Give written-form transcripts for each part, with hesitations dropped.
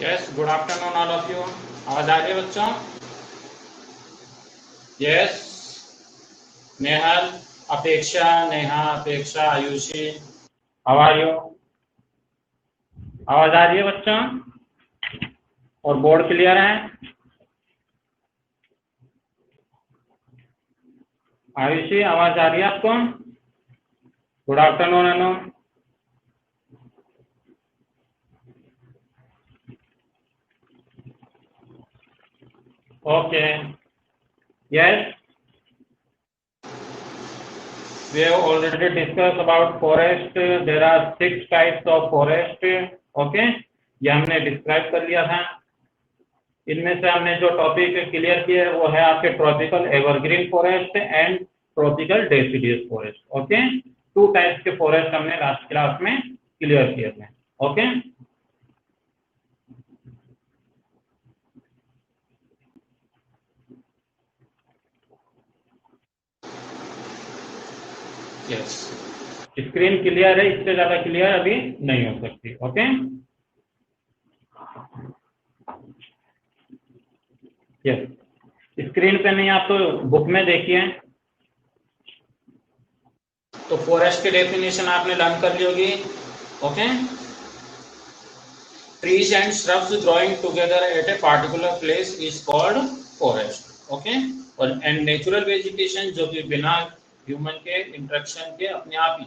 Yes, good afternoon all of you. आवाज आ रही है बच्चों? यस, नेहल, अपेक्षा, नेहा, अपेक्षा, आयुषी, हाउ आर यू? आवाज आ रही है बच्चों? और बोर्ड क्लियर है? आयुषी, आवाज आ रही है आपको? Good afternoon Anu. Okay, yes, we have already discussed about forest. There are 6 types of forest. Okay, ये हमने डिस्क्राइब कर लिया था। इनमें से हमने जो टॉपिक क्लियर किए वो है आपके tropical evergreen forest and tropical deciduous forest. Okay, 2 types के फॉरेस्ट हमने लास्ट क्लास में क्लियर किए थे। ओके, यस, स्क्रीन क्लियर है, इससे ज्यादा क्लियर अभी नहीं हो सकती। ओके, यस, स्क्रीन पे नहीं, आप तो बुक में देखिए। तो फॉरेस्ट की डेफिनेशन आपने लर्न कर ली होगी। Okay, trees and shrubs growing together at a particular place is called forest. Okay, और and natural vegetation जो कि बिना ह्यूमन के इंटरेक्शन के अपने आप ही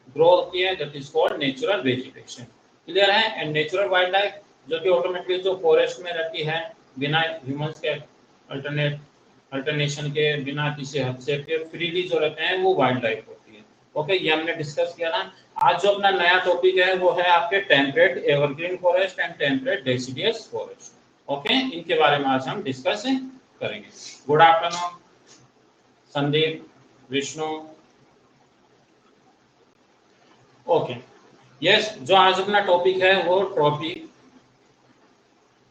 ग्रो होती है, that is called natural vegetation. Clear है? एंड नेचुरल वाइल्ड लाइफ जो कि ऑटोमेटिकली जो फॉरेस्ट में रहती है बिना ह्यूमंस के अल्टरनेशन के, बिना किसी हस्तक्षेप के फ्रीली जो रहते हैं वो वाइल्ड लाइफ होती है। ओके, ये हमने डिस्कस किया ना। आज जो अपना नया टॉपिक है वो है आपके temperate evergreen forest and temperate deciduous forest. Okay, इनके बारे में आज हम डिस्कस करेंगे। Good afternoon Sandeep, Vishnu. Okay, yes, जो आज अपना टॉपिक है वो टॉपिक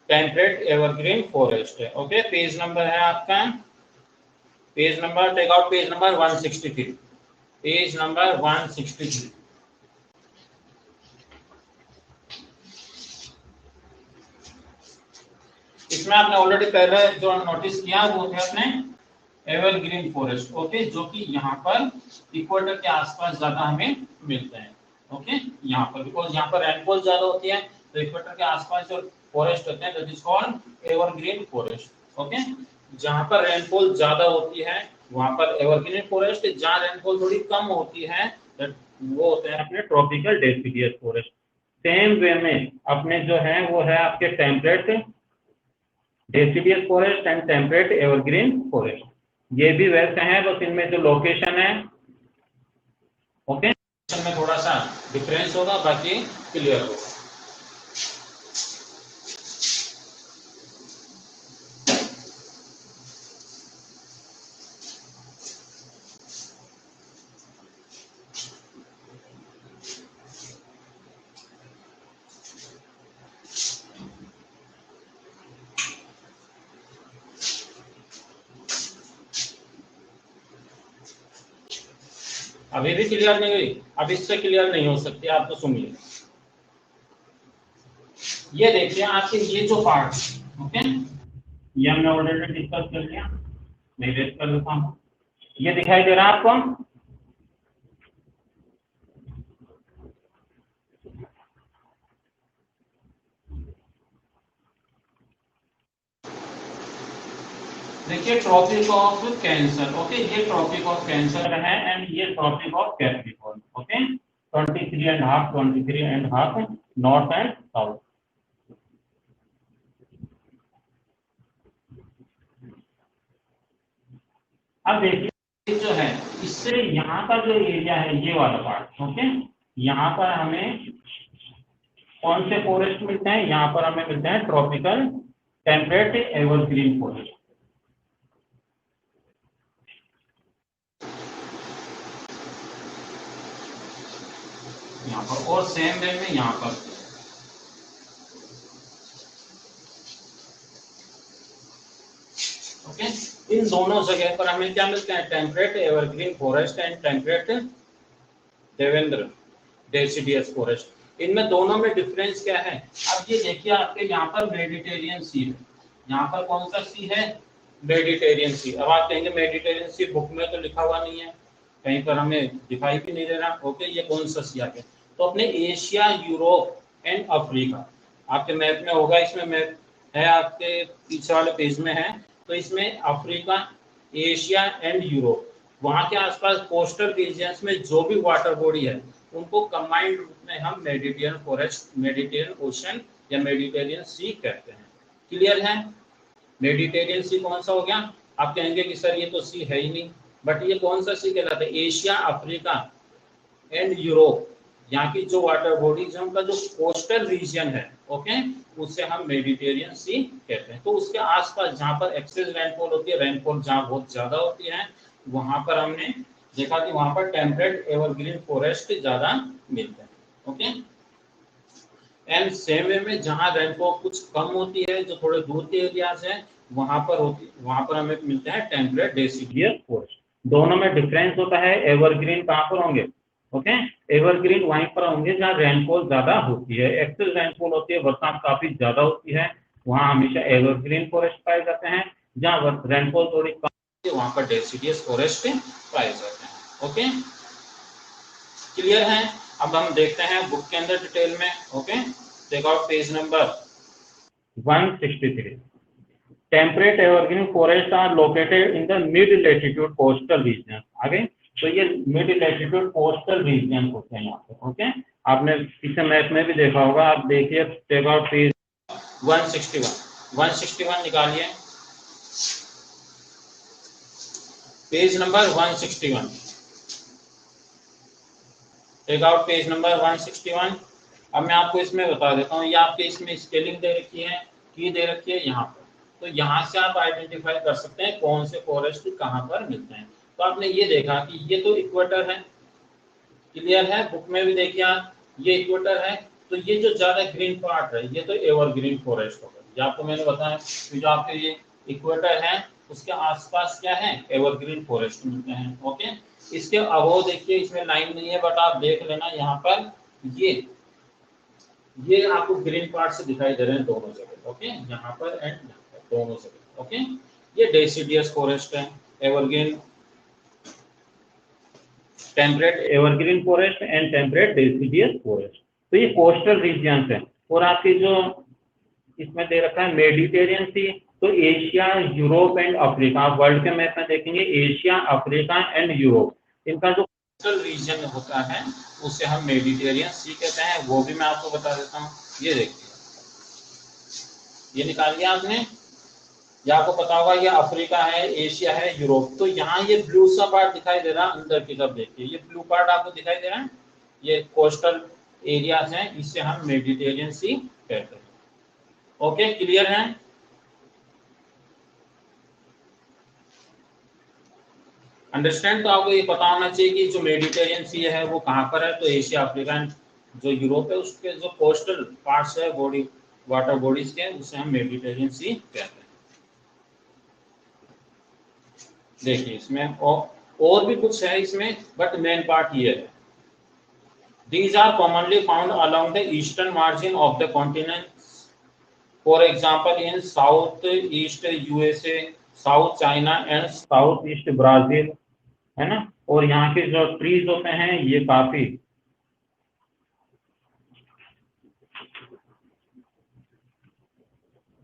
टेम्परेट एवरग्रीन फॉरेस्ट है। ओके, पेज नंबर है आपका, page number, take out page number 163, page number 163। इसमें आपने ऑलरेडी पहले जो नोटिस किया वो थे अपने एवरग्रीन फॉरेस्ट। ओके, जो कि यहाँ पर इक्वेटर के आसपास ज्यादा हमें मिलते हैं। ओके, यहाँ पर बिकॉज यहाँ पर रेनफॉल ज्यादा होती है, तो इक्वेटर के आसपास जो फॉरेस्ट होते हैं that is called evergreen forest. Okay, जहाँ पर रेनफॉल ज्यादा होती है वहां पर एवरग्रीन फॉरेस्ट, जहाँ रेनफॉल थोड़ी कम होती है वो होते हैं अपने tropical deciduous forest. Same way में अपने जो है वो है आपके temperate deciduous forest and temperate evergreen forest. ये भी वैसे हैं, बस इनमें जो लोकेशन है ओके में थोड़ा सा डिफरेंस होगा, बाकी क्लियर होगा। अभी भी क्लियर नहीं हुई? अब इससे क्लियर नहीं हो सकती, आप तो सुनिए। ये देखिए आपके ये जो पार्ट, ओके, ये हमने ऑलरेडी डिस्कस कर लिया, मैं रेस्ट कर देता हूँ। ये दिखाई दे रहा है आपको? देखिए, ट्रॉपिक ऑफ कैंसर। ओके, ये ट्रॉपिक ऑफ कैंसर है एंड ये tropic of capricorn. Okay, 23.5 north and south. अब देखिए जो है इससे यहाँ का जो एरिया है ये वाला पार्ट, ओके, यहाँ पर हमें कौन से फॉरेस्ट मिलते हैं? यहाँ पर हमें मिलते हैं ट्रॉपिकल टेम्परेट एवरग्रीन फॉरेस्ट। यहाँ पर और सेम वे में यहाँ पर ओके, इन दोनों जगह पर हमें क्या मिलते हैं? Temperate evergreen forest and temperate Devendra deciduous forest. इनमें दोनों में डिफरेंस क्या है? अब ये देखिए आपके यहाँ पर मेडिटेरियन सी है, यहाँ पर कौन सा सी है? मेडिटेरियन सी। अब आप कहेंगे मेडिटेरियन सी बुक में तो लिखा हुआ नहीं है, कहीं पर हमें दिखाई भी नहीं दे रहा। ओके, ये कौन सा सी है? तो अपने एशिया, यूरोप एंड अफ्रीका, आपके मैप में होगा, इसमें मैप है आपके पीछे वाले पेज में है, तो इसमें अफ्रीका, एशिया एंड यूरोप, वहां के आसपास कोस्टल रीजन्स में जो भी वाटर बॉडी है उनको कंबाइंड रूप में हम मेडिटेरियन फॉरेस्ट, मेडिटेरियन ओशन या मेडिटेरियन सी कहते हैं। क्लियर है? मेडिटेरियन सी कौन सा हो गया? आप कहेंगे कि सर ये तो सी है ही नहीं, बट ये कौन सा सी कहलाता है? एशिया, अफ्रीका एंड यूरोप, यहाँ की जो वाटर बॉडीज है उनका जो कोस्टल रीजन है, ओके, उसे हम मेडिटेरियन सी कहते हैं। तो उसके आसपास जहाँ पर एक्सेस रेनफॉल होती है, रेनफॉल जहाँ बहुत ज्यादा होती है, वहां पर हमने देखा कि वहां पर टेम्परेट एवरग्रीन फॉरेस्ट ज्यादा मिलते हैं। ओके, एंड सेम वे में जहाँ रेनफॉल कुछ कम होती है, जो थोड़े दूर के एरियाज है, वहां पर हमें मिलते हैं टेम्परेट डेसिडियस फॉरेस्ट। दोनों में डिफरेंस होता है। एवरग्रीन कहाँ पर होंगे? ओके, एवरग्रीन वहीं पर होंगे जहाँ रेनफॉल ज्यादा होती है, एक्सेस रेनफॉल होती है, बरसात काफी ज्यादा होती है, वहां हमेशा एवरग्रीन फॉरेस्ट पाए जाते हैं। जहाँ रेनफॉल थोड़ी कम होती है वहां पर डेसिडियस फॉरेस्ट पाए जाते हैं। ओके, क्लियर है? अब हम देखते हैं बुक के अंदर डिटेल में। Okay, take out page number 163। Temperate evergreen forest are located in the mid latitude coastal region. आगे, तो ये मिड लैटिट्यूड कोस्टल रीजन होते हैं यहाँ पे। ओके, आपने पीछे मैप में भी देखा होगा, आप देखिए, टेक आउट पेज 161 निकालिए, page number 161, take out page number 161। अब मैं आपको इसमें बता देता हूँ, ये आपके इसमें स्केलिंग दे रखी है, की दे रखी है यहाँ पर, तो यहाँ से आप आइडेंटिफाई कर सकते हैं कौन से फॉरेस्ट कहाँ पर मिलते हैं। तो आपने ये देखा कि ये तो इक्वेटर है, क्लियर है? बुक में भी देखिए आप, ये इक्वेटर है, तो ये जो ज्यादा ग्रीन पार्ट है ये तो एवरग्रीन फॉरेस्ट होगा। ये आपको मैंने बताया कि जो आपके ये इक्वेटर है उसके आसपास क्या है? एवरग्रीन फॉरेस्ट मिलते हैं। ओके, इसके अबव देखिए, इसमें लाइन नहीं है बट आप देख लेना यहाँ पर, ये आपको ग्रीन पार्ट से दिखाई दे रहे हैं दोनों जगह। ओके, यहाँ पर एंड दोनों जगह। ओके, ये डेसिडियस फॉरेस्ट है, evergreen, temperate evergreen forest and temperate deciduous forest. तो ये कोस्टल रीजन्स है। और आपकी जो इसमें दे रखा है मेडिटेरियन सी, तो एशिया, यूरोप एंड अफ्रीका, आप वर्ल्ड के मैप में देखेंगे एशिया, अफ्रीका एंड यूरोप, इनका जो कोस्टल रीजन होता है उसे हम मेडिटेरियन सी कहते हैं। वो भी मैं आपको बता देता हूँ, ये देखिए, ये निकाल लिया आपने, ये आपको पता होगा, ये अफ्रीका है, एशिया है, यूरोप। तो यहाँ ये ब्लू सा पार्ट दिखाई दे रहा है अंदर की तरफ, देखिए ये ब्लू पार्ट आपको दिखाई दे रहा है, ये कोस्टल एरियाज हैं, इससे हम मेडिटेरियन सी कहते हैं। ओके, क्लियर है? अंडरस्टैंड? तो आपको ये पता होना चाहिए कि जो मेडिटेरियन सी है वो कहाँ पर है, तो एशिया, अफ्रीका, जो यूरोप है उसके जो कोस्टल पार्ट्स है, बॉडी वाटर बॉडीज के, उसे हम मेडिटेरियन सी कहते हैं। देखिए इसमें और भी कुछ है इसमें, बट मेन पार्ट ये है। These are commonly found along the eastern margin of the continent. For example, in southeast USA, South China and southeast Brazil, है ना? और यहाँ के जो ट्रीज होते हैं ये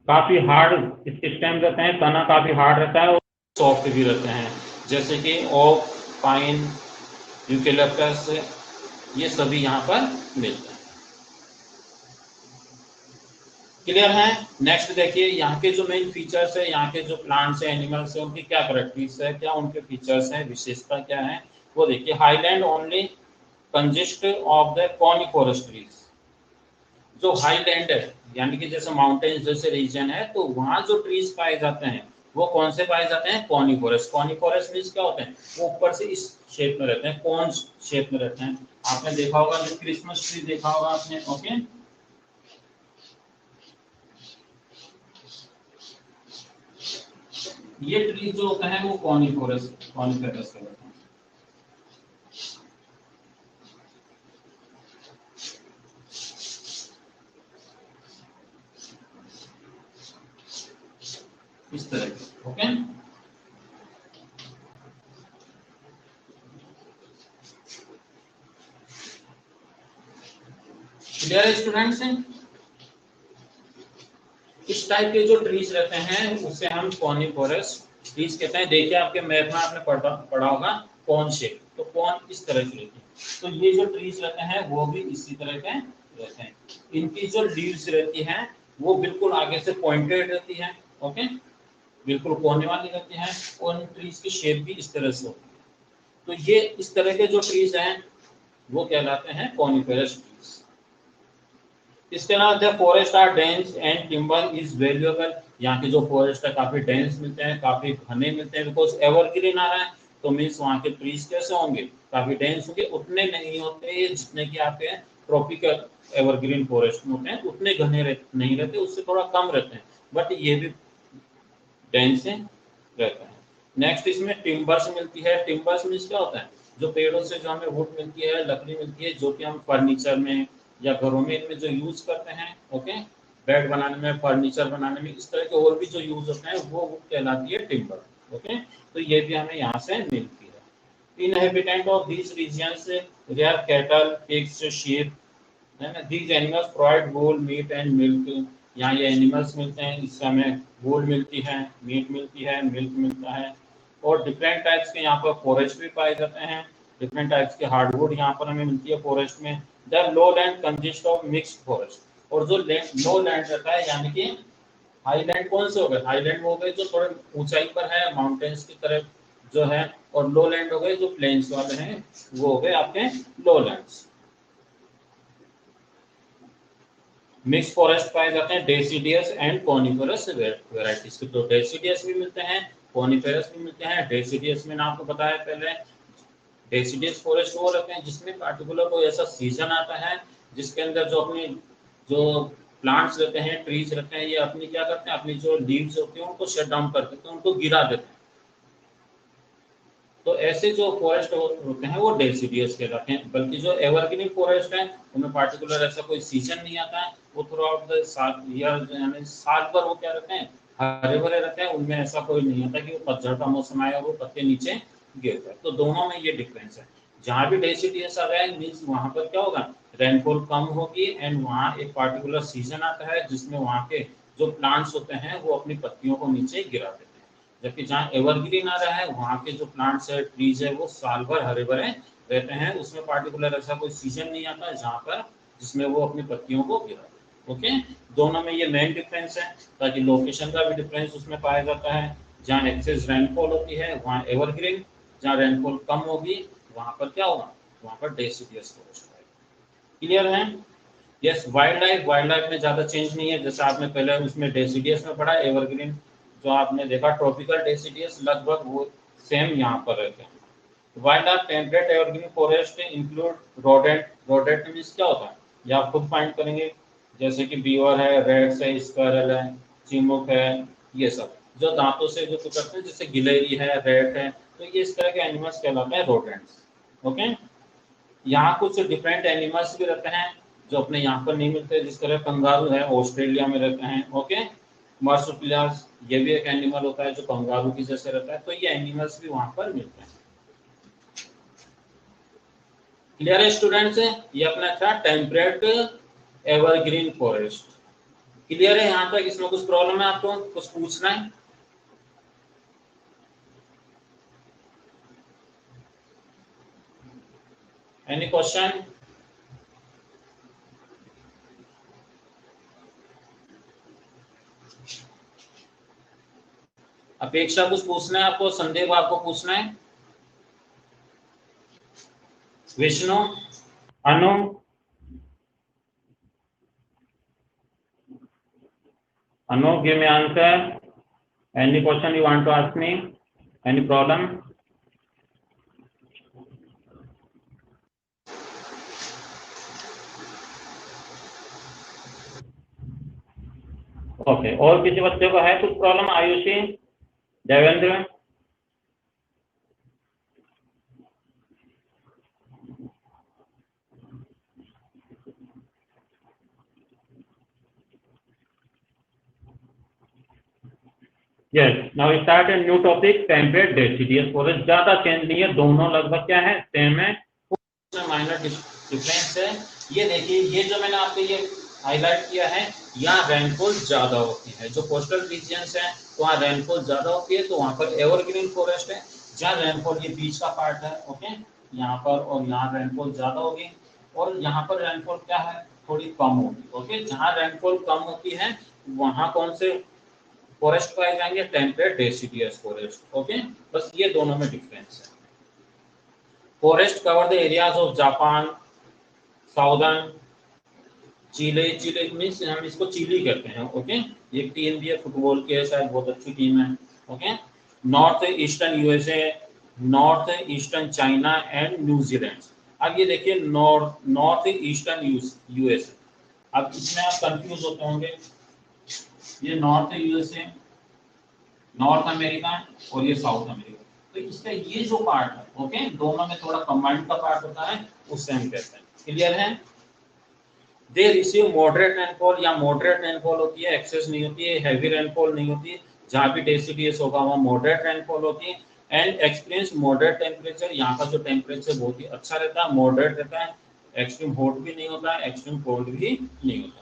काफी हार्ड इसके स्टेम रहते हैं, तना काफी हार्ड रहता है और सॉफ्ट भी रहते हैं, जैसे कि ओक, पाइन, यूकेलिप्टस, ये सभी यहाँ पर मिलते हैं। क्लियर है? नेक्स्ट देखिए, यहाँ के जो मेन फीचर्स है, यहाँ के जो प्लांट्स है, एनिमल्स है, उनकी क्या कैरेक्टरिस्टिक्स है, क्या उनके फीचर्स हैं, विशेषता क्या है, वो देखिए। Highland only consist of the coniferous trees. जो हाईलैंड है यानी कि जैसे माउंटेन्स जैसे रीजन है, तो वहां जो ट्रीज पाए जाते हैं वो कौन से पाए जाते हैं? कॉनिफोरस। कॉनिफोरस मीन्स क्या होते हैं? वो ऊपर से इस शेप में रहते हैं, कॉन शेप में रहते हैं। आपने देखा होगा, जो क्रिसमस ट्री देखा होगा आपने। ओके, ये ट्री जो होता है वो कॉनिफोरस कॉनिफेरस का होता है। इस तरह के। ओके, क्लियर है स्टूडेंट्स? इस टाइप के जो ट्रीज रहते हैं उसे हम कॉनिफोरस ट्रीज कहते हैं। देखिए आपके मैथ में आपने पढ़ा होगा कॉन शेप, तो कॉन इस तरह की रहती है। तो ये जो ट्रीज रहते हैं वो भी इसी तरह के रहते हैं। इनकी जो लीव्स रहती हैं वो बिल्कुल आगे से पॉइंटेड रहती है। ओके, बिल्कुल कोने वाली रहती है, और इन ट्रीज की शेप भी इस तरह से होती है। तो ये इस तरह के जो ट्रीज हैं वो कहलाते हैं कॉनिफेरस ट्रीज। इसके अलावा the forest are dense and timber is valuable. यहाँ के जो फॉरेस्ट है काफी डेंस मिलते हैं, काफी घने मिलते हैं, बिकॉज एवरग्रीन आ रहा है तो मीन्स वहाँ के ट्रीज कैसे होंगे, काफी डेंस होंगे। उतने नहीं होते जितने की आपके ट्रॉपिकल एवरग्रीन फॉरेस्ट में होते हैं, उतने घने नहीं रहते, उससे थोड़ा कम रहते हैं, बट ये भी डेंस रहता है। नेक्स्ट इसमें टिम्बर्स मिलती है। टिम्बर्स मीन्स क्या होता है, जो पेड़ों से जो हमें वुड मिलती है, लकड़ी मिलती है, जो कि हम फर्नीचर में या घरों में इनमें जो यूज करते हैं। ओके, बेड बनाने में, फर्नीचर बनाने में, इस तरह के और भी जो यूज होते हैं वो वुड कहलाती है टिम्बर। ओके, तो ये भी हमें यहाँ से मिलती है। Inhabitant of these regions they are cattle, pigs, sheep. These animals provide wool, meat and milk। यहाँ ये एनिमल्स मिलते हैं, इससे हमें वूल मिलती है, मीट मिलती है, मिल्क मिलता है। और डिफरेंट टाइप्स के यहाँ पर फॉरेस्ट भी पाए जाते हैं। डिफरेंट टाइप्स के हार्डवुड यहाँ पर हमें मिलती है फॉरेस्ट में। The low land consist of mixed forest. और जो लो लैंड रहता है, यानी कि हाईलैंड कौन से हो गए, हाईलैंड वो हो गए जो थोड़े ऊंचाई पर है, माउंटेन्स की तरफ जो है, और लो लैंड हो गए जो प्लेन्स वाले हैं, वो हो गए आपके लो लैंड्स। मिक्स फॉरेस्ट पाए जाते हैं डेसिडियस एंड कॉनिफेरस वेराइटीज के। तो डेसिडियस भी मिलते हैं, कॉनिफेरस भी मिलते हैं। डेसिडियस में आपको बताया पहले, डेसिडियस फॉरेस्ट वो रहते हैं जिसमें पार्टिकुलर कोई ऐसा सीजन आता है जिसके अंदर जो अपनी जो प्लांट्स रहते हैं, ट्रीज रहते हैं, ये अपनी क्या करते हैं, अपनी जो लीव्स होती हैं उनको शट डाउन कर देते हैं, उनको गिरा देते हैं। तो ऐसे जो फॉरेस्ट होते हैं वो डेसिडियस कहलाते हैं। बल्कि जो एवरग्रीन फॉरेस्ट है उनमें पार्टिकुलर ऐसा कोई सीजन नहीं आता है, वो थ्रू आउट द साल ईयर, यानी साल भर वो क्या रहते हैं, हरे भरे रहते हैं। उनमें ऐसा कोई नहीं आता कि वो पतझड़ का मौसम आए और वो पत्ते नीचे गिर जाए। तो दोनों में ये डिफरेंस है। जहाँ भी डेसिडियस आ रहा है मीन्स वहां पर क्या होगा, रेनफॉल कम होगी, एंड वहाँ एक पार्टिकुलर सीजन आता है जिसमें वहाँ के जो प्लांट्स होते हैं वो अपनी पत्तियों को नीचे गिरा देते हैं। जबकि जहाँ एवरग्रीन आ रहा है वहाँ के जो प्लांट्स है, ट्रीज है, वो साल भर हरे भरे रहते हैं। उसमें पार्टिकुलर ऐसा कोई सीजन नहीं आता है जहाँ पर जिसमें वो अपनी पत्तियों को गिरा दे। ओके, दोनों में ये मेन डिफरेंस है। ताकि लोकेशन का भी डिफरेंस उसमें पाया जाता है। जहाँ एक्सेस रेनफॉल होती है वहाँ एवरग्रीन, जहाँ रेनफॉल कम होगी वहाँ पर क्या होगा, वहाँ पर डेसिडियस फॉरेस्ट होगा। क्लियर है? यस, वाइल्ड लाइफ में ज्यादा चेंज नहीं है। जैसे आपने पहले उसमें डेसिडियस में पढ़ा, एवरग्रीन जो आपने देखा ट्रॉपिकल डेसिडियस, लगभग वो सेम यहाँ पर रहते हैं। Wild are temperate evergreen forest include rodent. Rodent means क्या होता है ये आप खुद फाइंड करेंगे, जैसे कि बीवर है, रेट्स है, स्क्वायरल है, चिमुक है, ये सब जो दांतों से जो करते हैं, जैसे गिलहरी है, रेट है, तो ये इस तरह के एनिमल्स कहलाते हैं रोडेंट्स। ओके, यहाँ कुछ डिफरेंट एनिमल्स भी रहते हैं जो अपने यहाँ पर नहीं मिलते, जिस तरह कंगारू है, ऑस्ट्रेलिया में रहते हैं। ओके, मार्सुपिलियास ये भी एक एनिमल होता है जो कंगारू की जैसे रहता है। तो ये एनिमल्स भी वहां पर मिलते हैं। क्लियर है स्टूडेंट्स? ये अपना था टेम्परेट एवरग्रीन फॉरेस्ट। क्लियर है यहाँ तक? इसमें कुछ प्रॉब्लम है, आपको कुछ पूछना है? Any question? अपेक्षा कुछ पूछना है आपको? संदेह आपको पूछना है? विष्णु, अनु, give me answer. Any question you want to ask me? Any problem? Okay, और किसी बच्चे को है कुछ problem? Ayushi, Devendra? Yes, now start a new topic, temperate deciduous forest. ज्यादा चेंज नहीं है, दोनों लगभग क्या है, सेम है, माइनर डिफरेंस है। ये देखिए, ये जो मैंने आपको ये हाईलाइट किया है, यहाँ रेनफॉल ज्यादा होती है। जो कोस्टल रीजन्स है वहाँ रेनफॉल ज्यादा होती है, तो वहां पर एवरग्रीन फॉरेस्ट है। जहाँ रेनफॉल, ये बीच का पार्ट है, ओके, यहाँ पर और यहाँ रेनफॉल ज्यादा होगी, और यहाँ पर रेनफॉल क्या है, थोड़ी कम होगी। ओके, जहाँ रेनफॉल कम होती है वहां कौन से फॉरेस्ट पाए जाएंगे, टेम्परेट डेसिडियस फॉरेस्ट। ओके, बस ये दोनों में डिफरेंस है। Forest cover the areas of Japan, southern Chile. Chile means हम इसको चिली कहते हैं। ओके, एक टीम भी है फुटबॉल की है, शायद बहुत अच्छी टीम है। Okay, north eastern USA, north eastern China and New Zealand. अब ये देखिए, नॉर्थ ईस्टर्न यूएसए। अब इसमें आप कंफ्यूज होते होंगे, ये नॉर्थ यूएसए, नॉर्थ अमेरिका और ये साउथ अमेरिका। तो इसका ये जो पार्ट है, ओके, दोनों में थोड़ा कंबाइंड का पार्ट होता है, उससे हम कहते हैं। क्लियर है? दे रिसीव मॉडरेट रेनफॉल, या मॉडरेट रेनफॉल होती है, एक्सेस नहीं होती है, हैवी रेनफॉल नहीं होती है। जहां भी डेसिडियस होगा वहां मॉडरेट रेनफॉल होती है। एंड एक्सपीरियंस मॉडरेट टेम्परेचर, यहाँ का जो टेम्परेचर बहुत ही अच्छा रहता है, मॉडरेट रहता है, एक्सट्रीम हॉट भी नहीं होता है, एक्सट्रीम कोल्ड भी नहीं होता।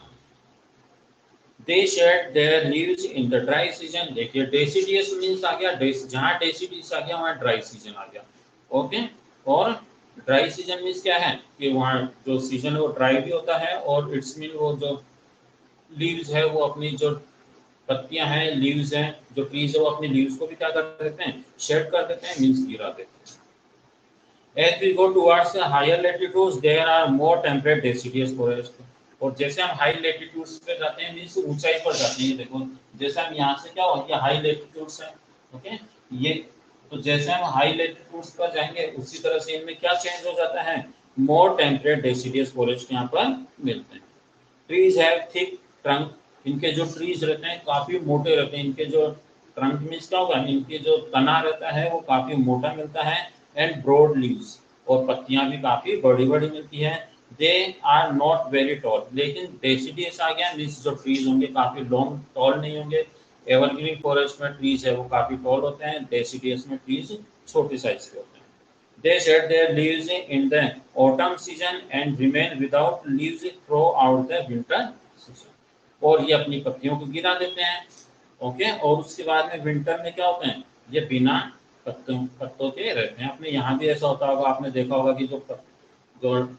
They shed their leaves in the dry season। देखिए, डेसिडियस मींस आ गया, जहां डेसिडियस आ गया वहां ड्राई सीजन आ गया। ओके, और ड्राई सीजन मींस क्या है कि वहां जो सीजन है वो ड्राई भी होता है, और इट्स मीन वो जो लीव्स है वो अपनी जो पत्तियां हैं, लीव्स हैं, जो ट्रीज है वो अपनी लीव्स को भी क्या कर देते हैं, शेड कर देते हैं, मींस गिरा देते हैं। As we go towards the higher latitudes, there are more temperate deciduous forest। और जैसे हम हाई लेटिट्यूड्स पे जाते हैं, मींस ऊंचाई पर जाते हैं, देखो जैसे हम यहाँ से क्या हो गया, हाई लेटिट्यूड्स है, ओके, ये, तो जैसे हम हाई लेटिट्यूड्स पर जाएंगे उसी तरह से इनमें क्या चेंज हो जाता है, मोर टेम्परेट डेसिडियस फॉरेस्ट यहाँ पर मिलते हैं। ट्रीज हैव थिक ट्रंक, इनके जो ट्रीज रहते हैं काफी मोटे रहते हैं, इनके जो ट्रंक मीन्स क्या होगा, इनके जो तना रहता है वो काफी मोटा मिलता है। एंड ब्रॉड लीव्स, और पत्तियां भी काफी बड़ी बड़ी मिलती है। They are not very tall, लेकिन डेसिडियस आ गया मीन्स जो ट्रीज होंगे काफी लॉन्ग टॉल नहीं होंगे। एवरग्रीन फॉरेस्ट में ट्रीज है वो काफी टॉल होते हैं, डेसिडियस में ट्रीज छोटे साइज के होते हैं। They shed their leaves in the autumn season and remain without leaves throughout the winter season। और ये अपनी पत्तियों को गिरा देते हैं, ओके, और उसके बाद में विंटर में क्या होते हैं, ये बिना पत्तों के रहते हैं। अपने यहाँ भी ऐसा होता होगा, आपने देखा होगा कि जो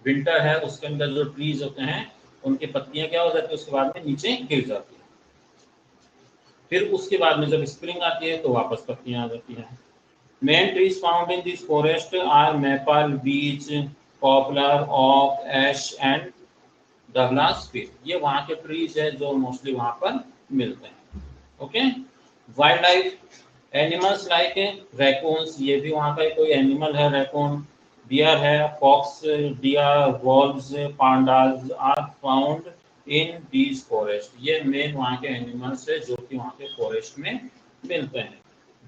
विंटर है उसके अंदर जो ट्रीज होते हैं उनकी पत्तियां क्या हो जाती है, उसके बाद में नीचे गिर जाती है। फिर उसके बाद में जब स्प्रिंग आती है तो वापस पत्तियां आ जाती हैं। Main trees found in this forest are maple, beech, poplar, oak, ash and Douglas fir। ये वहाँ के ट्रीज है जो मोस्टली वहाँ पर मिलते हैं। Okay, wild life animals like raccoons, ये भी वहाँ का कोई एनिमल है, रैकून। डियर है, fox, deer, wolves, pandas are found in these forest. ये मेन वहाँ के एनिमल्स है जो कि वहाँ के फॉरेस्ट में मिलते हैं।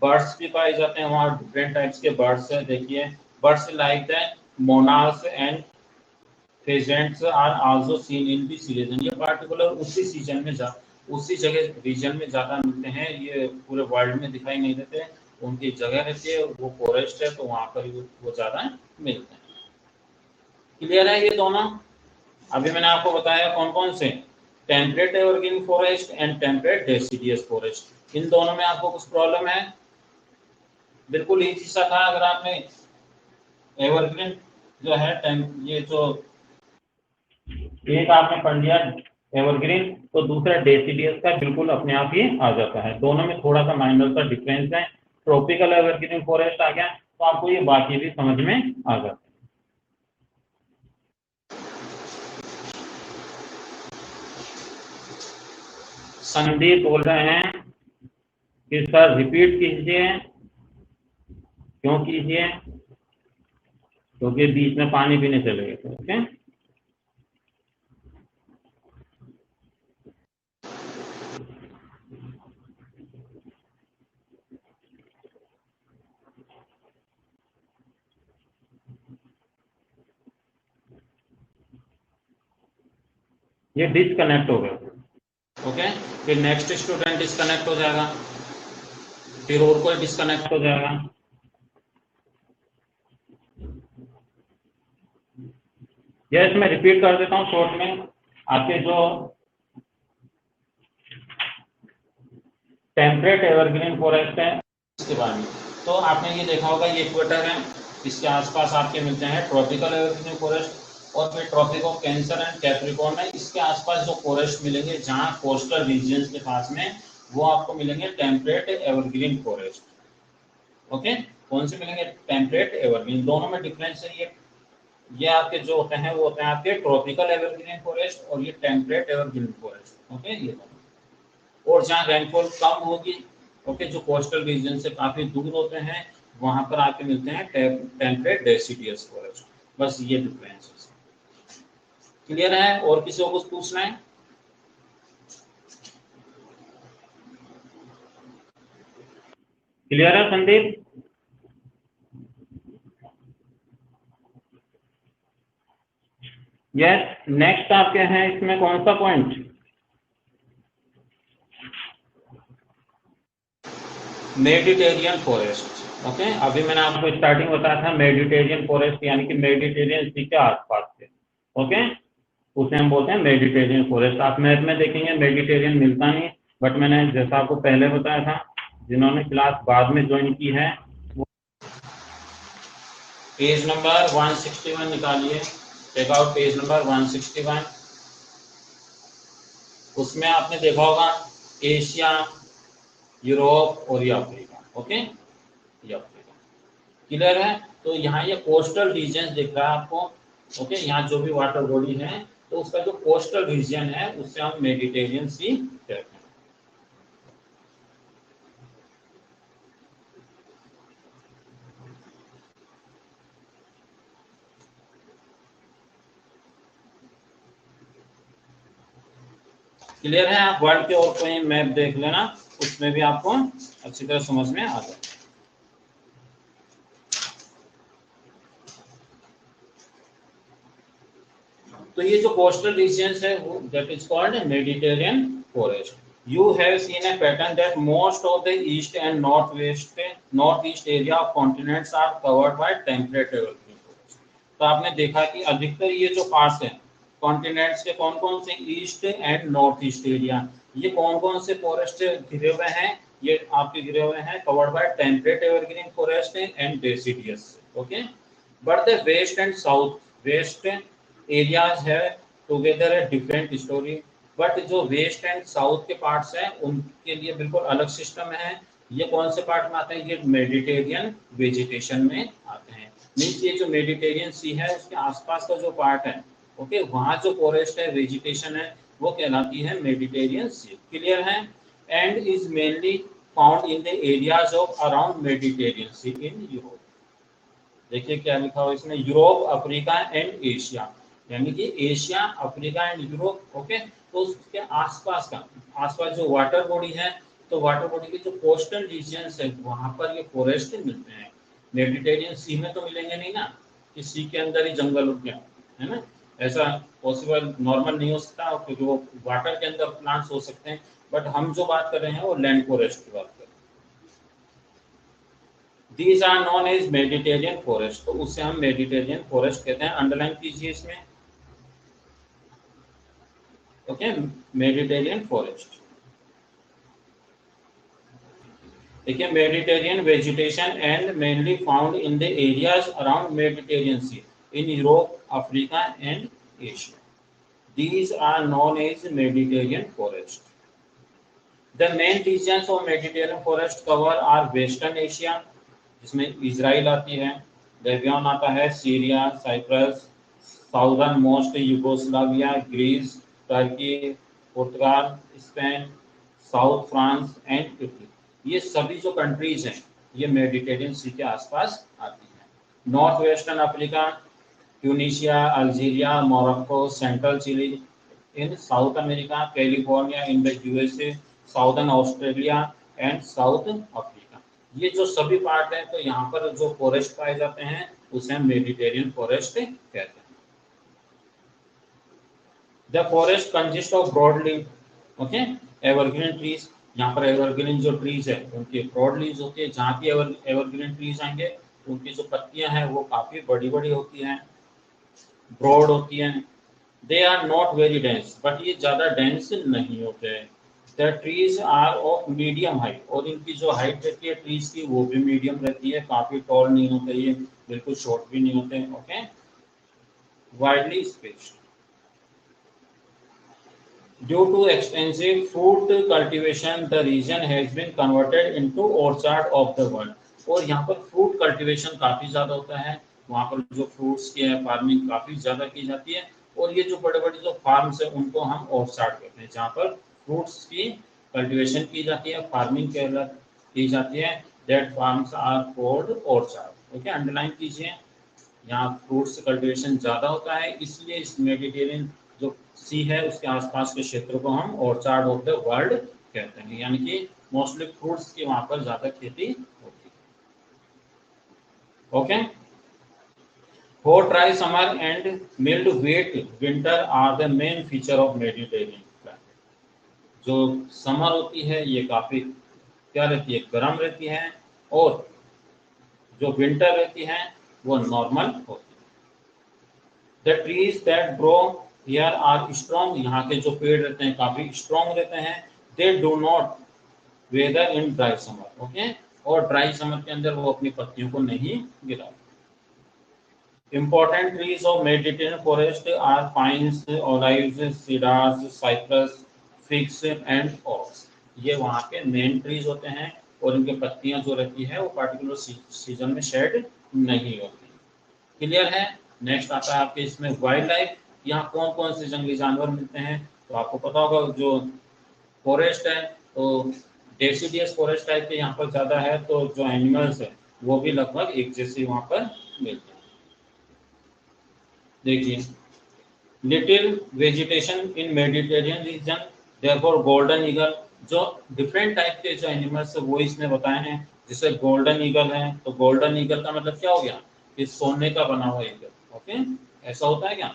बर्ड्स भी पाए जाते हैं वहाँ, डिफरेंट टाइप्स के बर्ड्स हैं। देखिए, birds like the monarchs and pheasants are also seen in this region. ये पार्टिकुलर उसी सीजन में उसी जगह रीजन में ज्यादा मिलते हैं, ये पूरे वर्ल्ड में दिखाई नहीं देते। उनकी जगह रहती है, वो फॉरेस्ट है, तो वहां पर वो ज्यादा मिलते हैं। क्लियर है ये दोनों? अभी मैंने आपको बताया कौन कौन से, temperate evergreen forest and temperate deciduous forest. इन दोनों में आपको कुछ प्रॉब्लम है? बिल्कुल इजी सा था। अगर आपने एवरग्रीन जो है ये जो एक आपने पढ़ लिया एवरग्रीन, तो दूसरा डेसिडियस का बिल्कुल अपने आप ही आ जाता है। दोनों में थोड़ा सा माइनर सा डिफरेंस है। ट्रॉपिकल एवरग्रीन फॉरेस्ट आ गया तो आपको ये बाकी भी समझ में आ जाता है। संदीप बोल रहे हैं कि सर रिपीट कीजिए। क्यों कीजिए? क्योंकि बीच में पानी पीने चले गए थे। ओके, ये डिस्कनेक्ट हो गया। ओके, फिर नेक्स्ट स्टूडेंट डिस्कनेक्ट हो जाएगा, फिर और कोई डिस्कनेक्ट हो जाएगा। यस, मैं रिपीट कर देता हूँ शॉर्ट में। आपके जो टेम्परेट एवरग्रीन फॉरेस्ट है इसके बारे में, तो आपने ये देखा होगा, ये इक्वेटर है, इसके आसपास आपके मिलते हैं ट्रॉपिकल एवरग्रीन फॉरेस्ट, और फिर tropic of cancer and capricorn है, इसके आसपास जो फॉरेस्ट मिलेंगे जहां कोस्टल रीजन के पास में, वो आपको मिलेंगे टेम्परेट एवरग्रीन फॉरेस्ट। ओके, कौन से मिलेंगे? Temperate evergreen. दोनों में डिफरेंस है, ये आपके जो होते हैं वो होते हैं आपके ट्रॉपिकल एवरग्रीन फॉरेस्ट, और ये टेम्परेट एवरग्रीन फॉरेस्ट। ओके, ये और जहाँ रेनफॉल कम होगी, ओके, जो कोस्टल रीजन से काफी दूर होते हैं, वहां पर आके मिलते हैं टेम्परेट डेसिडियस फॉरेस्ट। बस ये डिफरेंस क्लियर है? और किसी को कुछ पूछना है? क्लियर है संदीप? यस, नेक्स्ट आपके हैं इसमें कौन सा पॉइंट? Mediterranean forest. ओके, अभी मैंने आपको स्टार्टिंग बताया था मेडिटेरियन फॉरेस्ट, यानी कि मेडिटेरियन सी के आसपास के। ओके, उसे हम बोलते हैं मेडिटेरियन फॉरेस्ट। आप मैप में देखेंगे मेडिटेरियन मिलता नहीं, बट मैंने जैसा आपको पहले बताया था, जिन्होंने क्लास बाद में ज्वाइन की है, पेज नंबर 161 निकालिए, टेक आउट पेज नंबर 161। उसमें आपने देखा होगा एशिया, यूरोप और ये अफ्रीका। ओके, ये अफ्रीका क्लियर है? तो यहाँ ये कोस्टल रीजन दिख रहा है आपको। ओके, यहाँ जो भी वाटर बॉडी है, तो उसका जो कोस्टल रीजन है उससे हम मेडिटेरियन सी कहते हैं। क्लियर है? आप वर्ल्ड के और कोई मैप देख लेना, उसमें भी आपको अच्छी तरह समझ में आ जाए। तो ये जो कोस्टल रीजन्स है वो that is called Mediterranean forest. You have seen a pattern that most of the east and northeast area of continents are covered by temperate evergreen forest। तो आपने देखा कि अधिकतर ये जो पार्ट्स हैं कॉन्टिनेंट्स के, कौन कौन से? East and north east area, ये कौन कौन से फॉरेस्ट घिरे हुए हैं? ये आपके घिरे हुए हैं covered by temperate evergreen forest and deciduous. Okay, but the west and south west areas है together a different story. But जो वेस्ट एंड साउथ के पार्ट्स हैं उनके लिए बिल्कुल अलग सिस्टम है। ये कौन से पार्ट में आते हैं? ये मेडिटेरियन वेजिटेशन में आते हैं। मीन्स ये जो मेडिटेरियन सी है उसके आसपास का जो पार्ट है, ओके, वहाँ जो फॉरेस्ट है, वेजिटेशन है, वो कहलाती है मेडिटेरियन सी। क्लियर है? And is mainly found in the areas of around Mediterranean sea in Europe. देखिए क्या लिखा हुआ इसमें, यूरोप, अफ्रीका एंड एशिया, यानी कि Asia, Africa and Europe. Okay, तो उसके आसपास का, आसपास जो वाटर बॉडी है, तो वाटर बॉडी के जो कोस्टल रीजन्स है वहां पर ये फॉरेस्ट मिलते हैं। मेडिटेरियन सी में तो मिलेंगे नहीं ना, कि सी के अंदर ही जंगल उग गया, है ना? ऐसा पॉसिबल नॉर्मल नहीं हो सकता, क्योंकि वो वाटर के अंदर प्लांट्स हो सकते हैं, बट हम जो बात कर रहे हैं वो लैंड फॉरेस्ट की बात कर रहे हैं। These are known as Mediterranean forest, तो उसे हम मेडिटेरियन फॉरेस्ट कहते हैं। अंडरलाइन कीजिए इसमें। Okay, Mediterranean forest. देखिए, Mediterranean vegetation and mainly found in the areas around Mediterranean sea in Europe, Africa and Asia. These are known as Mediterranean forest. The main regions of Mediterranean forest cover are Western Asia, जिसमें Israel आती है, Lebanon आता है, Syria, Cyprus, southern most Yugoslavia, Greece, Turkey, Portugal, Spain, south France and Italy. ये सभी जो countries हैं ये मेडिटेरियन सी के आसपास आती हैं। North western Africa, Tunisia, Algeria, Morocco, central Chile in South America, California in the USA, southern Australia and South Africa. ये जो सभी पार्ट हैं, तो यहाँ पर जो फॉरेस्ट पाए जाते हैं उसे हम मेडिटेरियन फॉरेस्ट कहते हैं। The forest consists of broadly, okay, evergreen trees, यहाँ पर एवरग्रीन जो ट्रीज है उनकी ब्रॉड लीव्स होती है, जहाँ की एवरग्रीन ट्रीज आएंगे उनकी जो पत्तियां हैं वो काफी बड़ी बड़ी होती हैं, ब्रॉड होती हैं। They are not very dense, but ये ज्यादा डेंस नहीं होते हैं। The trees are of medium height, और इनकी जो हाइट रहती है ट्रीज की वो भी मीडियम रहती है, काफी टॉल नहीं होते ये, बिल्कुल शॉर्ट भी नहीं होते। Okay, widely spaced. Due to extensive fruit cultivation, the region has been converted into orchard of the world. और यहाँ पर फ्रूट कल्टीवेशन काफी ज्यादा होता है, वहाँ पर जो फ्रूट्स की है फार्मिंग काफी ज्यादा की जाती है, और ये जो बड़े बड़े जो फार्म्स है उनको हम ऑर्चार्ड कहते हैं, जहाँ पर फ्रूट्स की कल्टीवेशन की जाती है, फार्मिंग की जाती है। That farms are called orchard. Okay, underline कीजिए, यहाँ फ्रूट्स कल्टीवेशन ज्यादा होता है, इसलिए इस मेडिटेरियन जो सी है उसके आसपास के क्षेत्र को हम ऑर्चार्ड ऑफ द वर्ल्ड कहते हैं, यानी कि मोस्टली फ्रूट्स की वहां पर ज्यादा खेती होती है। Okay, hot dry summer and mild wet winter are the main feature of Mediterranean climate. जो समर होती है ये काफी क्या रहती है, गर्म रहती है, और जो विंटर रहती है वो नॉर्मल होती है। The trees that grow here are strong, यहाँ के जो पेड़ रहते हैं काफी स्ट्रॉन्ग रहते हैं। They do not whether in dry summer. Okay, और ड्राई समर के अंदर वो अपनी पत्तियों को नहीं गिराते। Important trees of Mediterranean forest are pines, olives, cedars, cypress, figs and oaks. ये वहाँ के मेन ट्रीज होते हैं, और इनके पत्तियां जो रहती है वो पार्टिकुलर सीजन में शेड नहीं होती। क्लियर है? नेक्स्ट आता है आपके इसमें वाइल्ड लाइफ। यहाँ कौन कौन से जंगली जानवर मिलते हैं, तो आपको पता होगा जो फॉरेस्ट है तो डेसिडियस फॉरेस्ट टाइप के यहाँ पर ज्यादा है, तो जो एनिमल्स है वो भी लगभग एक जैसे वहाँ पर मिलते हैं। देखिए, little vegetation in Mediterranean region, therefore golden eagle, जो डिफरेंट टाइप के जो एनिमल्स है वो इसने बताए हैं। जैसे गोल्डन ईगल है, तो गोल्डन ईगल का मतलब क्या हो गया कि सोने का बना हुआ ईगल। ओके, ऐसा होता है क्या?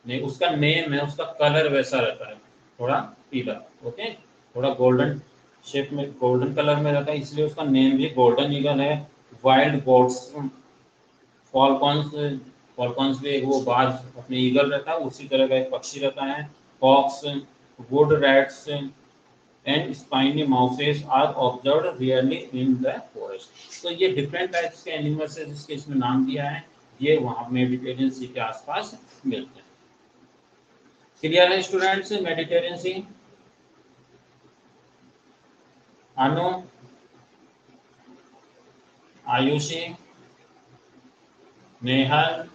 नहीं, उसका नेम है, उसका कलर वैसा रहता है, थोड़ा पीला। ओके, थोड़ा गोल्डन शेप में, गोल्डन कलर में रहता है, इसलिए उसका नेम भी गोल्डन ईगल है। वाइल्ड गोट्स, फॉल्कॉन्स, फॉल्कॉन्स भी एक वो बाज अपने ईगल रहता है उसी तरह का एक पक्षी रहता है। Hawks, wood rats and spiny mouses are observed rarely in the forest. तो ये डिफरेंट टाइप्स के एनिमल्स है जिसके इसमें नाम दिया है, ये वहाँ मेडिटेरियन सी के आसपास मिलते हैं। क्लियर है स्टूडेंट्स मेडिटेरियन सी? अनु, आयुषी, नेहल,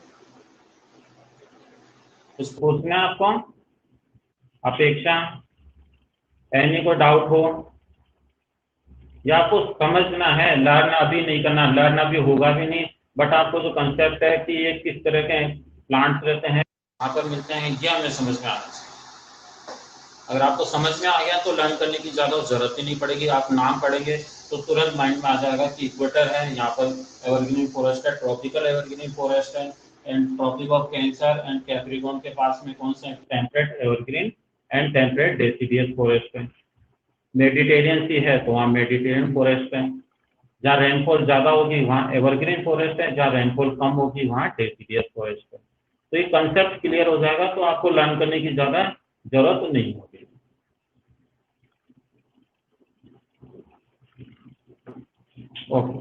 कुछ पूछना है आपको? अपेक्षा, एनी को डाउट हो या आपको समझना है? लर्न अभी नहीं करना, लर्न अभी होगा भी नहीं, बट आपको जो कंसेप्ट है कि ये किस तरह के प्लांट्स रहते हैं वहां पर मिलते हैं, ये हमें समझ में आना चाहिए। अगर आपको समझ में आ गया तो लर्न करने की ज्यादा जरूरत ही नहीं पड़ेगी। आप नाम पढ़ेंगे तो तुरंत माइंड में आ जाएगा कि इक्वेटर है, यहाँ पर एवरग्रीन फॉरेस्ट है, ट्रॉपिकल एवरग्रीन फॉरेस्ट है, and tropic of cancer and capricorn के पास में कौन सा temperate evergreen and temperate deciduous forest है। मेडिटेरियन सी है तो वहाँ मेडिटेरियन फॉरेस्ट है, जहाँ रेनफॉल ज्यादा होगी वहाँ एवरग्रीन फॉरेस्ट है, जहाँ रेनफॉल कम होगी वहाँ डेसिडियस फॉरेस्ट है। तो ये कंसेप्ट क्लियर हो जाएगा तो आपको लर्न करने की ज्यादा जरूरत नहीं होगी। ओके,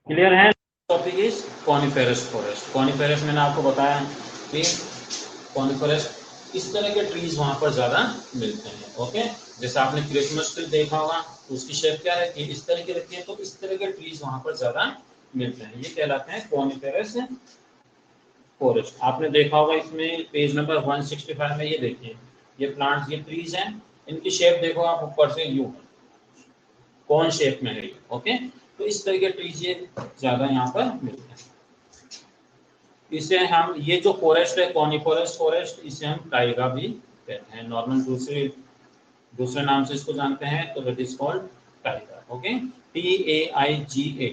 क्लियर है? Topic is coniferous forest. Coniferous मैंने आपको बताया कि कॉनिफेरस इस तरह के ट्रीज वहां पर ज्यादा मिलते हैं। ओके, जैसे आपने क्रिसमस ट्री देखा होगा तो उसकी शेप क्या रहती है, इस तरह की रहती है, तो इस तरह के ट्रीज वहां पर ज्यादा मिलते हैं, ये कहलाते हैं कॉनिफेरस फॉरेस्ट। आपने देखा होगा इसमें पेज नंबर 165 में, ये देखिए ये प्लांट्स, ये ट्रीज हैं, इनकी शेप देखो आप ऊपर से यू कौन शेप में है। ओके, तो इस तरह के ट्रीज ये ज्यादा यहाँ पर मिलते हैं। इसे हम, ये जो फॉरेस्ट है कॉनिफेरस फॉरेस्ट, इसे हम टाइगा भी कहते हैं, नॉर्मल दूसरे नाम से इसको जानते हैं, तो that is called taiga. Okay, TAIGA।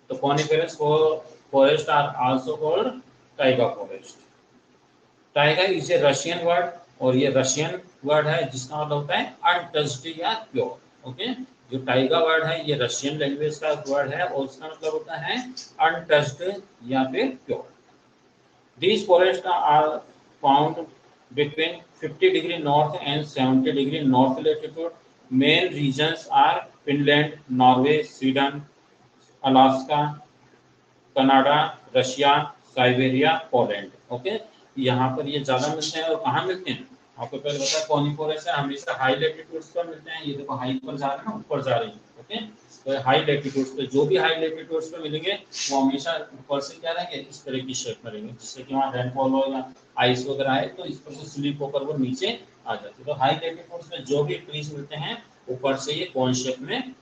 तो coniferous forest are also called taiga forest. Taiga is a Russian word और ये रशियन वर्ड है जिसका मतलब होता है अनटच्ड या प्योर। ओके, जो टाइगा वर्ड है ये रशियन लैंग्वेज का वर्ड है और उसका मतलब होता है अनटच्ड या फिर pure. These forests are found between 50 degree north and 70 degree north latitude. Main regions are Finland, Norway, Sweden, Alaska, Canada, Russia, Siberia, Poland. Okay, यहाँ पर ये ज्यादा मिलते हैं। और कहाँ मिलते हैं आपको पहले बताया, कॉनिफोरस है हमेशा हाई लेटीट्यूड्स पर मिलते हैं। ये देखो हाई पर जा रहे हैं ना, ऊपर जा रही है। ओके, तो हाई लेटीट्यूड्स पे जो भी हाई लेटीट्यूड्स पे मिलेंगे वो हमेशा ऊपर से क्या रहेंगे, इस तरह की शेप में रहेंगे, जिससे कि वहाँ रेनफॉल हो या आइस वगैरह है तो इस पर से स्लिप होकर वो नीचे आ जाती है। तो हाई लेटीट्यूड्स में जो भी ट्रीज मिलते हैं ऊपर से ये कोन शेप में।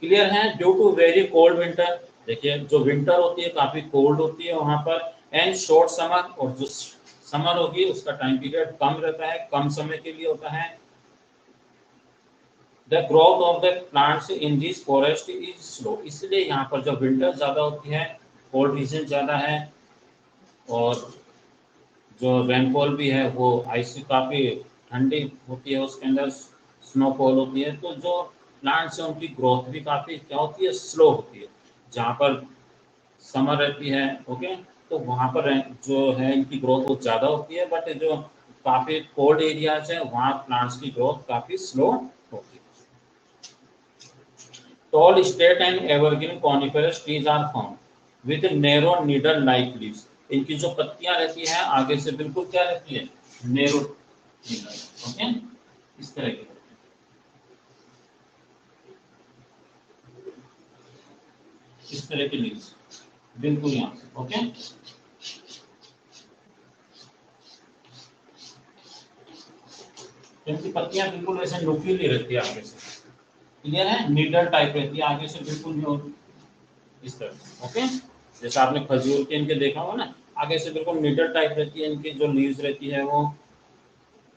क्लियर है? Due to very cold winter, देखिए जो विंटर होती है काफी कोल्ड होती है वहां पर, एंड शॉर्ट समर, और जो समर होगी उसका टाइम पीरियड कम रहता है, कम समय के लिए होता है। The growth of the plants in this forest is slow, इसलिए यहाँ पर जब विंटर ज्यादा होती है, कोल्ड रीजन ज्यादा है, और जो रेनफॉल भी है वो आइस काफी ठंडी होती है, उसके अंदर स्नोफॉल होती है, तो जो प्लांट्स है उनकी ग्रोथ भी काफी क्या होती है, स्लो होती है। जहाँ पर समर रहती है, ओके, तो वहाँ पर जो है इनकी ग्रोथ बहुत ज्यादा होती है, बट जो काफी कोल्ड एरियाज है वहाँ प्लांट्स की ग्रोथ काफी स्लो होती है। Tall straight and evergreen coniferous trees are found with narrow needle like leaves, इनकी जो पत्तियां रहती है आगे से बिल्कुल क्या रहती है, नैरो नीडल। ओके, इस तरह की इस तरह की लीव्स बिल्कुल यहाँ से। ओके, इनकी पत्तियां बिल्कुल ऐसे नुकीली रहती है आगे से। क्लियर है? नीडल टाइप रहती है आगे से, बिल्कुल इस तरह। ओके, जैसे आपने खजूर के इनके देखा होगा ना, आगे से बिल्कुल नीडल टाइप रहती है, इनकी जो लीव्स रहती है वो।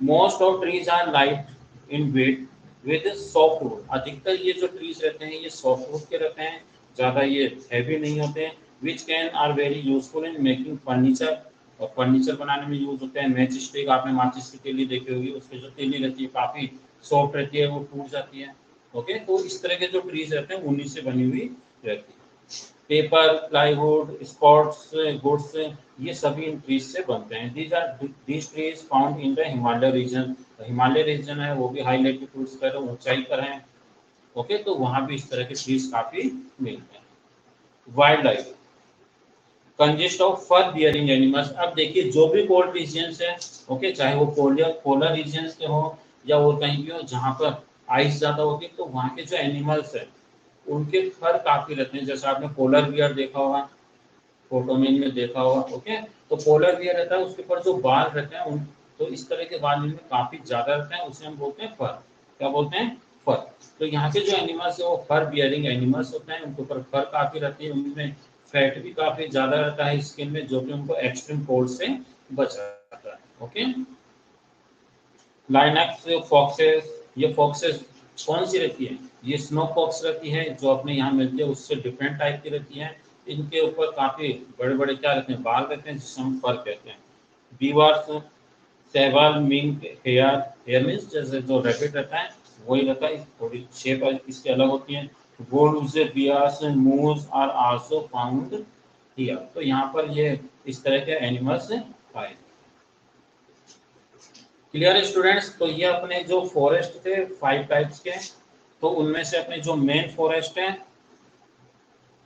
Most of trees are light in weight with soft wood, अधिकतर ये जो ट्रीज रहते हैं ये सॉफ्ट वुड के रहते हैं, ज्यादा ये हैवी नहीं होते हैं। Which can are very useful in making furniture, और फर्नीचर बनाने में यूज होते हैं। मैच स्टिक आपने माचिस की तीली देखी होगी, उसकी जो तीली रहती है काफी सॉफ्ट रहती है, वो टूट जाती है। ओके, तो इस तरह के जो ट्रीज रहते हैं उन्हीं से बनी हुई रहती है। पेपर, प्लाईवुड, स्पोर्ट्स गुड्स, ये सभी इन ट्रीज से बनते हैं। These trees found in the Himalaya region, Himalaya region है वो भी हाई लेटीट्यूड्स पर, ऊंचाई पर है। ओके, तो वहां भी इस तरह के ट्रीज काफी मिलते हैं। Wild life consist of fur bearing animals, अब देखिए जो भी कोल्ड रीजन्स है, ओके, चाहे वो पोलर रीजन्स के हो या वो कहीं भी हो जहाँ पर आइस ज्यादा होती है, तो वहाँ के जो एनिमल्स है उनके फर काफी रहते हैं। जैसे आपने पोलर बियर देखा होगा, फोटो में देखा होगा। ओके, तो पोलर बियर रहता है, उसके ऊपर जो बाल रहते हैं उन, तो इस तरह के बाल इनमें काफी ज्यादा रहते हैं, उसे हम बोलते हैं फर। क्या बोलते हैं? फर। तो यहाँ के जो एनिमल्स है वो फर बियरिंग एनिमल्स होते हैं, उनके ऊपर फर काफी रहती है, उनमें फैट भी काफी ज्यादा रहता है स्किन में, जो कि उनको एक्सट्रीम कोल्ड से बचाता है। ओके, लाइनक्स फॉक्सेस, ये फॉक्सेस कौन सी रहती है, ये स्नो फॉक्स रहती है, जो अपने यहाँ मिलती है उससे डिफरेंट टाइप की रहती है। इनके ऊपर काफी बड़े बड़े क्या रहते हैं, बाल रहते हैं, जिसे हम फर कहते हैं। बीवर्स, सहवाल, मिंक, हेयर, हेयर मीन्स जैसे जो रैबिट रहता है वही रहता है, थोड़ी शेप इसकी अलग होती है। Wolves, bears, moose are also found here, तो यहाँ पर ये इस तरह के एनिमल्स पाए। Clear students? तो ये अपने जो फॉरेस्ट थे 5 टाइप्स के, तो उनमें से अपने जो मेन फॉरेस्ट है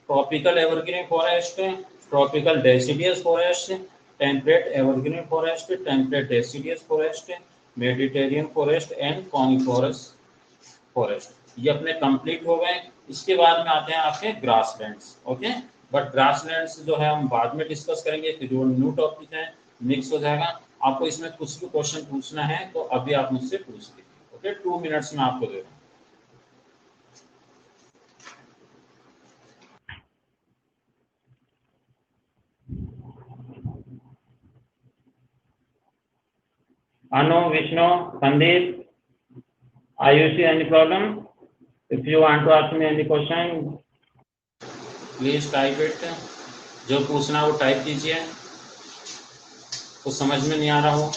tropical evergreen forest, tropical deciduous forest, temperate evergreen forest, temperate deciduous forest, Mediterranean forest and coniferous forest, ये अपने कंप्लीट हो गए। इसके बाद में आते हैं आपके ग्रासलैंड्स। ओके, बट ग्रासलैंड्स जो है हम बाद में डिस्कस करेंगे, फिर वो न्यू टॉपिक है, मिक्स हो जाएगा। आपको इसमें कुछ भी क्वेश्चन पूछना है तो अभी आप मुझसे पूछ लीजिए। ओके, 2 मिनट्स में आपको दे रहा हूँ। Anu, Vishnu, Sandeep, Ayushi, any problem? If you want to ask me any question, please type it. जो पूछना वो टाइप कीजिए। कुछ समझ में नहीं आ रहा हो।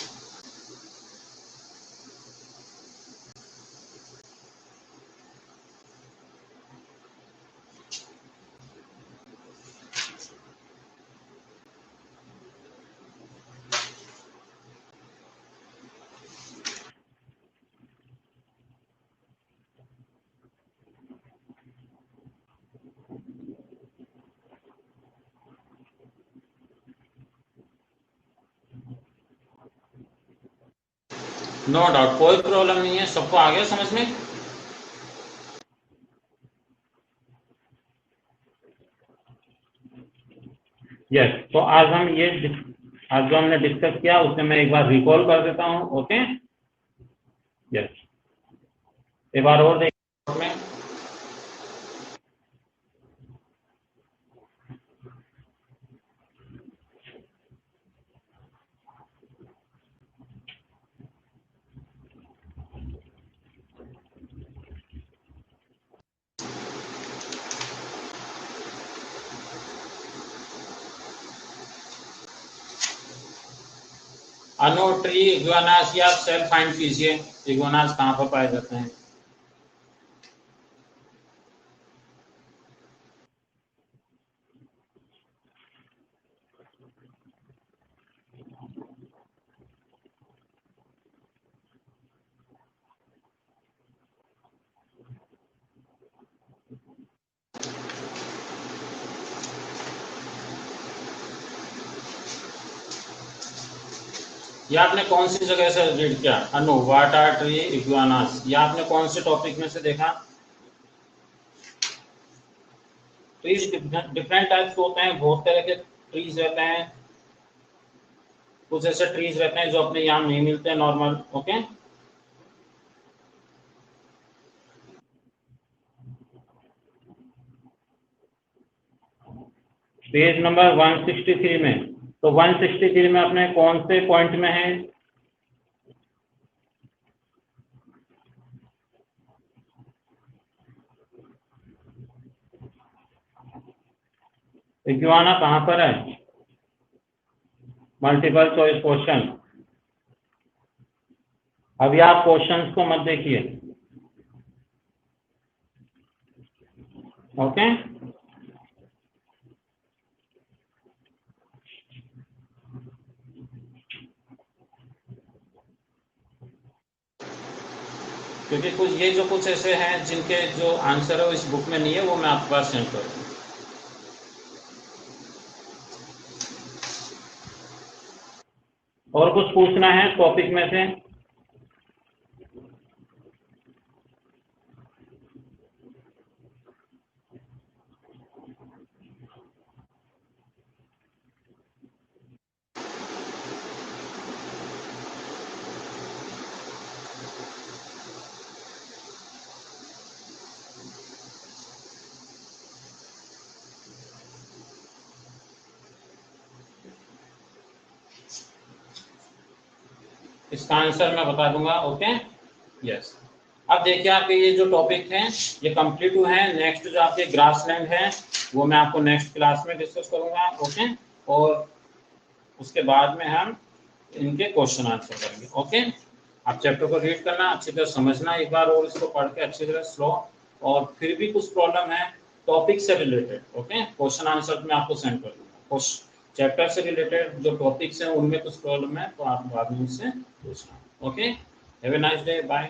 नो डाउट, कोई प्रॉब्लम नहीं है, सबको आ गया समझ में। यस, तो आज जो हमने डिस्कस किया उसे मैं एक बार रिकॉल कर देता हूँ। ओके, यस, एक बार और देखिए में। अनो ट्री इग्वानास, या आप सेल्फ फाइंड कीजिए इग्वानास कहाँ पर पाए जाते हैं। ये आपने कौन सी जगह से रीड किया? अनु, व्हाट आर ट्री इग्वानास, ये आपने कौन से टॉपिक में से देखा? ट्रीज डिफरेंट टाइप्स होते हैं, बहुत तरह के ट्रीज रहते हैं। कुछ ऐसे ट्रीज रहते हैं जो अपने यहाँ नहीं मिलते नॉर्मल। ओके, पेज नंबर 163 में। तो 163 में अपने कौन से पॉइंट में है? इग्वाना कहाँ पर है? Multiple choice question. अभी आप क्वेश्चंस को मत देखिए। ओके, क्योंकि कुछ ये जो कुछ ऐसे हैं जिनके जो आंसर है इस बुक में नहीं है, वो मैं आपके पास सेंड कर दूँ। और कुछ पूछना है टॉपिक में से? इसका आंसर मैं बता दूंगा। Okay, yes. अब देखिए आपके ये जो टॉपिक हैं ये कंप्लीट हुए हैं। नेक्स्ट जो आपके ग्रासलैंड है वो मैं आपको नेक्स्ट क्लास में डिस्कस करूंगा। ओके, और उसके बाद में हम इनके क्वेश्चन आंसर करेंगे। ओके, आप चैप्टर को रीड करना, अच्छी तरह समझना एक बार, और इसको पढ़ के अच्छी तरह स्लो। और फिर भी कुछ प्रॉब्लम है टॉपिक से रिलेटेड, ओके, क्वेश्चन आंसर मैं आपको सेंड कर दूंगा। चैप्टर से रिलेटेड जो टॉपिक्स हैं उनमें कुछ प्रॉब्लम है तो आप बाद में उससे पूछना। Okay, have a nice day, bye.